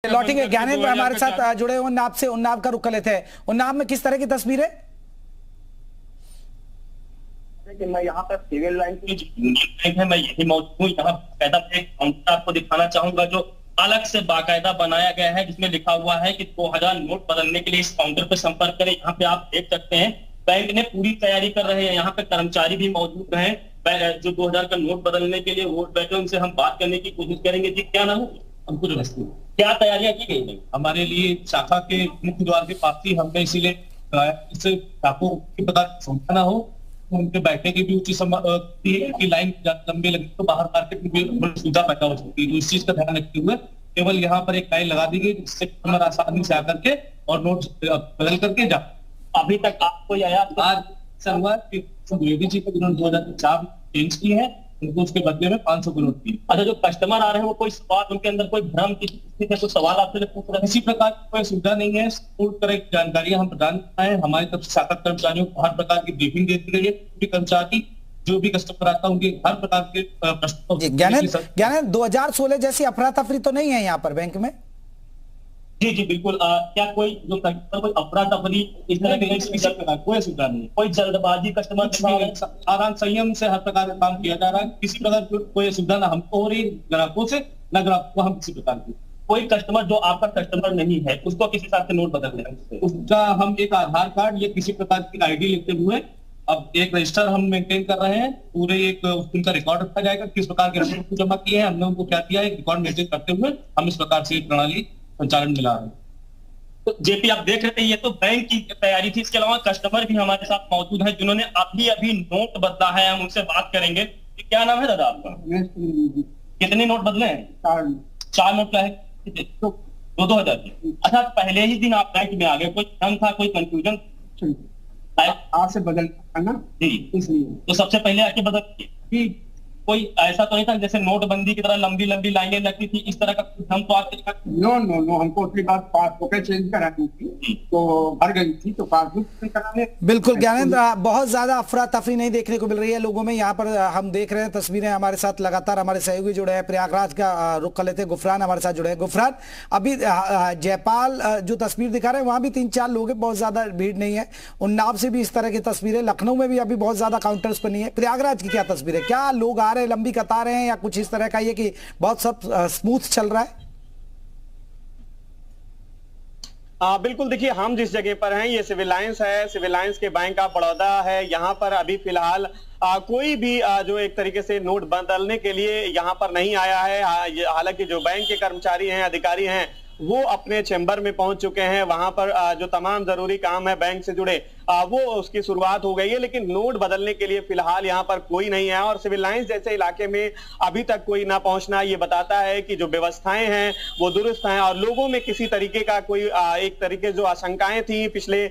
लौटेंगे। ज्ञानेंद्र हमारे साथ जुड़े उन्नाव से, उन्नाव का रुख कर लेते हैं। उन्नाव में किस तरह की तस्वीर है? कि मैं यहाँ पर सिविल लाइन की बैंक है, मैं यही मौजूद हूँ। यहाँ कायदा एक काउंटर आपको दिखाना चाहूंगा जो अलग से बाकायदा बनाया गया है, जिसमें लिखा हुआ है कि 2000 नोट बदलने के लिए इस काउंटर पर संपर्क करें। यहाँ पे आप देख सकते हैं बैंक ने पूरी तैयारी कर रहे हैं। यहाँ पे कर्मचारी भी मौजूद हैं जो 2000 का नोट बदलने के लिए वोट बैठे, उनसे हम बात करने की कोशिश करेंगे। जी क्या नाम है? हमको क्या तैयारियां की गई है? हमारे लिए शाखा के मुख्य द्वार के पास ही हमने इसीलिए कराया, इससे आपको पता समझा ना हो, उनके बैठने की भी उचित की लाइन लंबी लगी तो बाहर मार्केट में भी सुविधा पैदा हो सकती है। तो इस चीज का ध्यान रखते हुए केवल यहाँ पर एक लाइन लगा दी गई, जिससे कस्टमर आसानी से आकर के और नोट बदल करके जा। अभी तक आपको आज ऐसा हुआ कि लेडी जी को जिन्होंने 2004 चेंज की है, उनको उसके बदले में 500 करोड़ दी। अच्छा, जो कस्टमर आ रहे हैं वो कोई सवाल, उनके अंदर कोई भ्रम की स्थिति है, कोई सवाल आपसे पूछ रहे हैं? किसी प्रकार की कोई सुविधा नहीं है। पूरी तरह की जानकारियां हम प्रदान करते हैं। हमारी तरफ से शाखा कर्मचारियों को हर प्रकार की ब्रीफिंग दे दी गई है। पूरी कर्मचारी जो भी कस्टमर आता है उनके हर प्रकार के प्रश्नों। ज्ञानेंद्र 2016 जैसी अफरा तफरी तो नहीं है यहाँ पर बैंक में? जी जी बिल्कुल। क्या कोई जो कस्टमर कोई अफरा तफरी इस तरह की कोई सुविधा नहीं, कोई जल्दबाजी कस्टमर आराम संयम से हर प्रकार का काम किया जा रहा है। किसी प्रकार की कोई सुविधा ना हमको हो रही ग्राहकों से, ना ग्राहक को हम किसी प्रकार की। कोई कस्टमर जो आपका कस्टमर नहीं है उसको किसी हिसाब से नोट बदल दें, उसका हम एक आधार कार्ड या किसी प्रकार की आईडी लेते हुए अब एक रजिस्टर हम मेंटेन कर रहे हैं। पूरे एक उनका रिकॉर्ड रखा जाएगा, किस प्रकार के रकम जमा किए हैं, हमने उनको क्या किया है, रिकॉर्ड मेंटेन करते हुए हम इस प्रकार से प्रणाली संचालन मिला है। तो जेपी आप देख रहे हैं ये तो बैंक की तैयारी थी। इसके अलावा कस्टमर भी हमारे साथ मौजूद है जिन्होंने अभी अभी नोट बदला है, हम उनसे बात करेंगे। क्या नाम है दादा आपका? कितने नोट बदले हैं? 4 नोट का है, 2,000 के। अच्छा, पहले ही दिन आप बैंक में आ गए, कोई भ्रम था, कोई कंफ्यूजन? आज से बदल ना जी, इसलिए तो सबसे पहले आके बदल। कोई ऐसा तो नहीं था जैसे नोटबंदी की तरह लंबी लंबी लाइनें लगती थी, इस तरह का हम तो आपके नो हमको उसके बाद पासबुक चेंज करानी थी तो भर गई थी, तो पासबुक कराने। बिल्कुल ज्ञानेंद्र, बहुत ज्यादा अफरा तफरी नहीं देखने को मिल रही है लोगों में। यहाँ पर हम देख रहे हैं तस्वीरें, हमारे साथ लगातार हमारे सहयोगी जुड़े हैं। प्रयागराज का रुख कर लेते हैं, गुफरान हमारे साथ जुड़े हैं। गुफरान, अभी जयपाल जो तस्वीर दिखा रहे हैं वहां भी 3-4 लोग हैं, बहुत ज्यादा भीड़ नहीं है। उन्नाव से भी इस तरह की तस्वीरें, लखनऊ में भी अभी बहुत ज्यादा काउंटर्स पर नहीं है। प्रयागराज की क्या तस्वीर है? क्या लोग आ रहे हैं, लंबी कतारें हैं, या कुछ इस तरह का ये कि बहुत सब स्मूथ चल रहा है? बिल्कुल, देखिए हम जिस जगह पर हैं ये सिविल लाइंस है, सिविल लाइंस के बैंक ऑफ बड़ौदा है। यहाँ पर अभी फिलहाल कोई भी जो एक तरीके से नोट बदलने के लिए यहाँ पर नहीं आया है। हालांकि जो बैंक के कर्मचारी हैं, अधिकारी हैं, वो अपने चैम्बर में पहुंच चुके हैं। वहां पर जो तमाम जरूरी काम है बैंक से जुड़े वो उसकी शुरुआत हो गई है, लेकिन नोट बदलने के लिए फिलहाल यहाँ पर कोई नहीं है। और सिविल लाइंस जैसे इलाके में अभी तक कोई ना पहुंचना ये बताता है कि जो व्यवस्थाएं हैं वो दुरुस्त हैं और लोगों में किसी तरीके का कोई एक तरीके जो आशंकाएं थी पिछले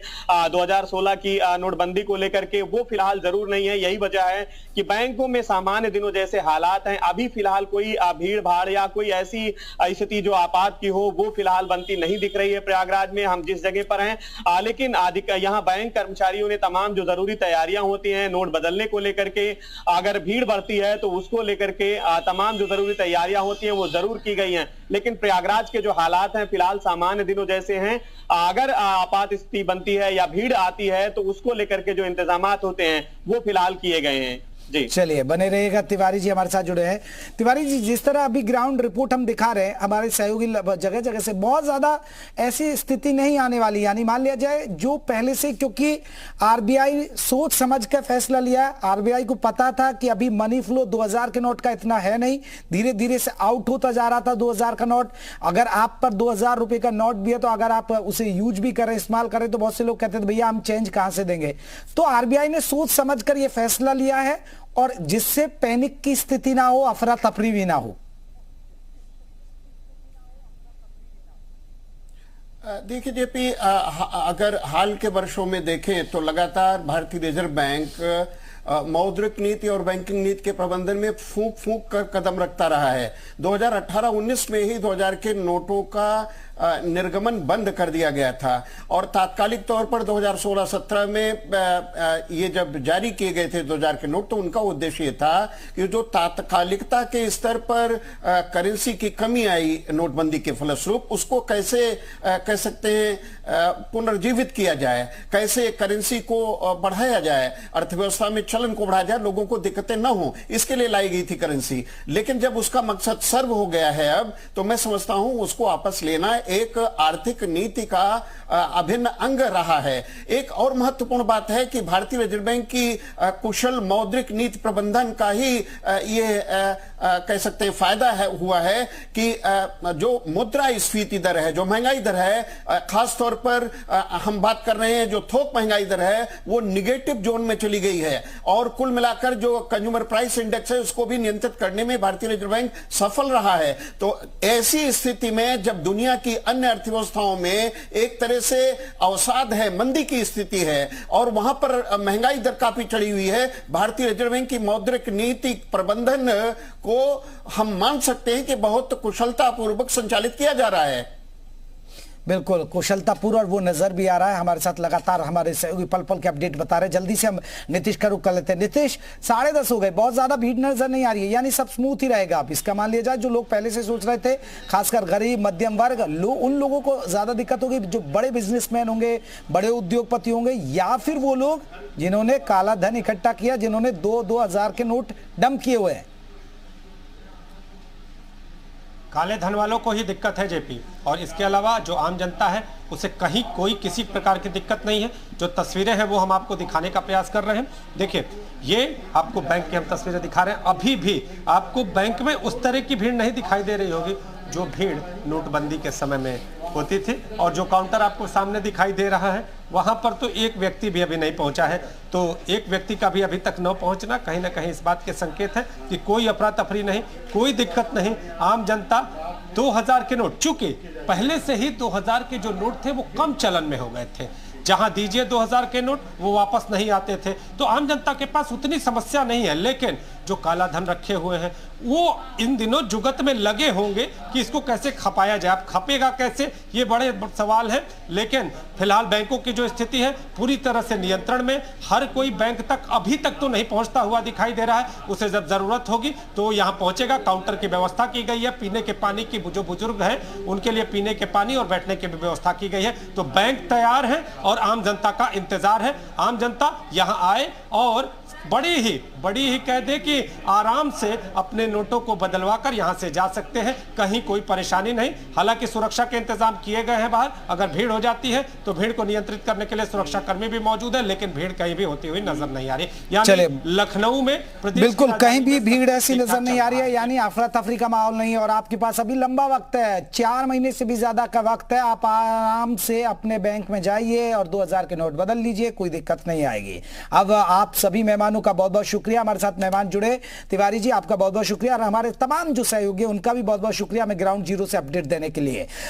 2016 की नोटबंदी को लेकर के, वो फिलहाल जरूर नहीं है। यही वजह है कि बैंकों में सामान्य दिनों जैसे हालात हैं। अभी फिलहाल कोई भीड़ भाड़ या कोई ऐसी स्थिति जो आपात की हो वो फिलहाल बनती नहीं दिख रही है प्रयागराज में, हम जिस जगह पर हैं। लेकिन यहाँ बैंक कर्मचारियों ने तमाम जो जरूरी तैयारियां होती हैं नोट बदलने को लेकर के, अगर भीड़ बढ़ती है तो उसको लेकर के तमाम जो जरूरी तैयारियां होती हैं वो जरूर की गई हैं। लेकिन प्रयागराज के जो हालात हैं फिलहाल सामान्य दिनों जैसे हैं। अगर आपात स्थिति बनती है या भीड़ आती है तो उसको लेकर के जो इंतजामात होते हैं वो फिलहाल किए गए हैं। चलिए बने रहिएगा। तिवारी जी हमारे साथ जुड़े हैं। तिवारी जी, जिस तरह अभी ग्राउंड रिपोर्ट हम दिखा रहे हैं, हमारे सहयोगी जगह जगह से, बहुत ज्यादा ऐसी स्थिति नहीं आने वाली। यानी मान लिया जाए जो पहले से, क्योंकि आरबीआई सोच समझ कर फैसला लिया। आरबीआई को पता था कि अभी मनी फ्लो 2000 के नोट का इतना है नहीं, धीरे धीरे से आउट होता जा रहा था 2000 का नोट। अगर आप पर 2000 रुपए का नोट भी है तो अगर आप उसे यूज भी करें, इस्तेमाल करें, तो बहुत से लोग कहते थे भैया हम चेंज कहां से देंगे। तो आरबीआई ने सोच समझ कर यह फैसला लिया है, और जिससे पैनिक की स्थिति ना हो, अफरा तफरी भी ना हो। देखिए जेपी, अगर हाल के वर्षों में देखें तो लगातार भारतीय रिजर्व बैंक मौद्रिक नीति और बैंकिंग नीति के प्रबंधन में फूंक फूंक कर कदम रखता रहा है। 2018-19 में ही 2000 के नोटों का निर्गमन बंद कर दिया गया था और तात्कालिक तौर पर 2016-17 में ये जब जारी किए गए थे 2000 के नोट, तो उनका उद्देश्य ये था कि जो तात्कालिकता के स्तर पर करेंसी की कमी आई नोटबंदी के फलस्वरूप, उसको कैसे कह सकते हैं पुनर्जीवित किया जाए, कैसे करेंसी को बढ़ाया जाए, अर्थव्यवस्था में चलन को बढ़ाया जाए, लोगों को दिक्कतें न हो, इसके लिए लाई गई थी करेंसी। लेकिन जब उसका मकसद सर्व हो गया है अब, तो मैं समझता हूं उसको वापस लेना एक आर्थिक नीति का अभिन्न अंग रहा है। एक और महत्वपूर्ण बात है कि भारतीय रिजर्व बैंक की कुशल मौद्रिक नीति प्रबंधन का ही ये कह सकते हैं फायदा हुआ है कि जो मुद्रास्फीति दर है, जो महंगाई दर है, खास तौर पर हम बात कर रहे हैं जो थोक महंगाई दर है, वो निगेटिव जोन में चली गई है और कुल मिलाकर जो कंज्यूमर प्राइस इंडेक्स है उसको भी नियंत्रित करने में भारतीय रिजर्व बैंक सफल रहा है। तो ऐसी स्थिति में जब दुनिया की अन्य अर्थव्यवस्थाओं में एक तरह से अवसाद है, मंदी की स्थिति है और वहां पर महंगाई दर काफी चढ़ी हुई है, भारतीय रिजर्व बैंक की मौद्रिक नीति प्रबंधन को हम मान सकते हैं कि बहुत कुशलतापूर्वक संचालित किया जा रहा है। बिल्कुल कुशलतापूर्व, और वो नजर भी आ रहा है। हमारे साथ लगातार हमारे सहयोगी पल पल के अपडेट बता रहे हैं। जल्दी से हम नीतीश का रुख कर लेते हैं। नीतीश, 10:30 हो गए, बहुत ज्यादा भीड़ नजर नहीं आ रही है, यानी सब स्मूथ ही रहेगा। आप इसका मान लिया जाए जो लोग पहले से सोच रहे थे, खासकर गरीब मध्यम वर्ग, उन लोगों को ज्यादा दिक्कत होगी जो बड़े बिजनेसमैन होंगे, बड़े उद्योगपति होंगे, या फिर वो लोग जिन्होंने काला धन इकट्ठा किया, जिन्होंने 2,000 के नोट डंप किए हुए हैं। काले धन वालों को ही दिक्कत है जेपी, और इसके अलावा जो आम जनता है उसे कहीं कोई किसी प्रकार की दिक्कत नहीं है। जो तस्वीरें हैं वो हम आपको दिखाने का प्रयास कर रहे हैं। देखिए, ये आपको बैंक की हम तस्वीरें दिखा रहे हैं। अभी भी आपको बैंक में उस तरह की भीड़ नहीं दिखाई दे रही होगी जो भीड़ नोटबंदी के समय में होती थी, और जो काउंटर आपको सामने दिखाई दे रहा है वहां पर तो एक व्यक्ति भी अभी नहीं पहुंचा है। तो एक व्यक्ति का भी अभी तक न पहुंचना कहीं ना कहीं इस बात के संकेत है कि कोई अफरा तफरी नहीं, कोई दिक्कत नहीं। आम जनता 2000 के नोट, चूंकि पहले से ही 2000 के जो नोट थे वो कम चलन में हो गए थे, जहां दीजिए 2000 के नोट वो वापस नहीं आते थे, तो आम जनता के पास उतनी समस्या नहीं है। लेकिन जो काला धन रखे हुए हैं वो इन दिनों जुगत में लगे होंगे कि इसको कैसे खपाया जाए। अब खपेगा कैसे, ये बड़े सवाल है। लेकिन फिलहाल बैंकों की जो स्थिति है पूरी तरह से नियंत्रण में। हर कोई बैंक तक अभी तक तो नहीं पहुंचता हुआ दिखाई दे रहा है, उसे जब जरूरत होगी तो यहां पहुंचेगा। काउंटर की व्यवस्था की गई है, पीने के पानी की, जो बुजुर्ग हैं उनके लिए पीने के पानी और बैठने की भी व्यवस्था की गई है। तो बैंक तैयार है और आम जनता का इंतजार है। आम जनता यहां आए और बड़ी ही कह दे कि आराम से अपने नोटों को बदलवा कर यहां से जा सकते हैं, कहीं कोई परेशानी नहीं। हालांकि सुरक्षा के इंतजाम किए गए हैं बाहर, अगर भीड़ हो जाती है तो भीड़ को नियंत्रित करने के लिए सुरक्षा कर्मी भी मौजूद है, लेकिन भीड़ कहीं भी होती हुई नजर नहीं आ रही। यानी लखनऊ में बिल्कुल कहीं भी भीड़ ऐसी नजर नहीं आ रही है, यानी अफरा तफरी का माहौल नहीं है। और आपके पास अभी लंबा वक्त है, 4 महीने से भी ज्यादा का वक्त है। आप आराम से अपने बैंक में जाइए और 2000 के नोट बदल लीजिए, कोई दिक्कत नहीं आएगी। अब आप सभी मेहमानों का बहुत बहुत शुक्रिया, हमारे साथ मेहमान जुड़े। तिवारी जी, आपका बहुत बहुत शुक्रिया, और हमारे तमाम जो सहयोगी उनका भी बहुत बहुत शुक्रिया हमें ग्राउंड जीरो से अपडेट देने के लिए।